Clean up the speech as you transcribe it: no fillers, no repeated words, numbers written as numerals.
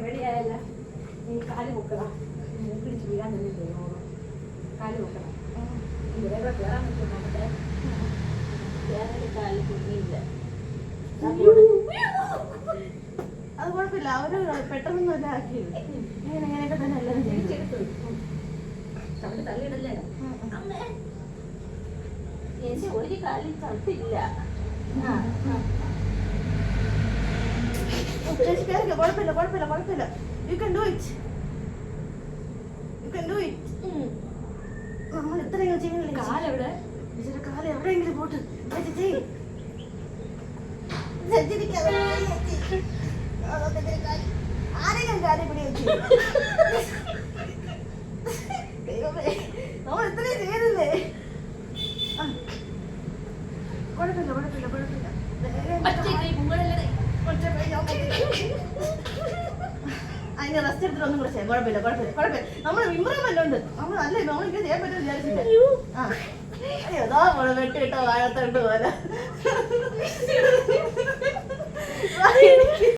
റെഡിയായല്ല നീ കാല് പൊക്കണം പിടിച്ച് വീഴാൻ തന്നെ തോന്നുന്നു കാല് പൊക്കണം ഇവിടെ കയറാൻ പറ്റും നമ്മുടെ വേറെ കാല് കുഞ്ഞില്ല അത് കുഴപ്പമില്ല അവര് പെട്ടെന്നൊന്നും അല്ല ആക്കിയത് ഇങ്ങനെയൊക്കെ തന്നെ എല്ലാവരും തിരിച്ചെടുത്തു ചവിട്ടി തള്ളിയിടല്ലേ എന്റെ ഒരു കാലിൽ ചവിട്ടില്ല കുഴപ്പമില്ല യു കൻ ഡു ഇറ്റ് നമ്മൾ ഇത്രയും ചെയ്യുന്നില്ല കാലെവിടെ കാലം എവിടെയെങ്കിലും പോട്ട് ആരെങ്കിലും കാര്യം പിടി വെച്ചു നമ്മൾ ഇത്രയും ചെയ്തില്ലേ കുഴപ്പമില്ല അതിന് റെസ്റ്റ് എടുത്തിട്ട് ഒന്നും കൂടെ ചെയ്യാം കുഴപ്പമില്ല നമ്മൾ ഇമ്പ്രൂവ്മെന്റ് ഉണ്ട് നമ്മൾ അല്ലേ നമ്മളിങ്ങനെ ചെയ്യാൻ പറ്റുമെന്ന് വിചാരിച്ചില്ല അയ്യോ അതാ വെട്ടി കിട്ടോ വാഴത്തോണ്ട് പോലെ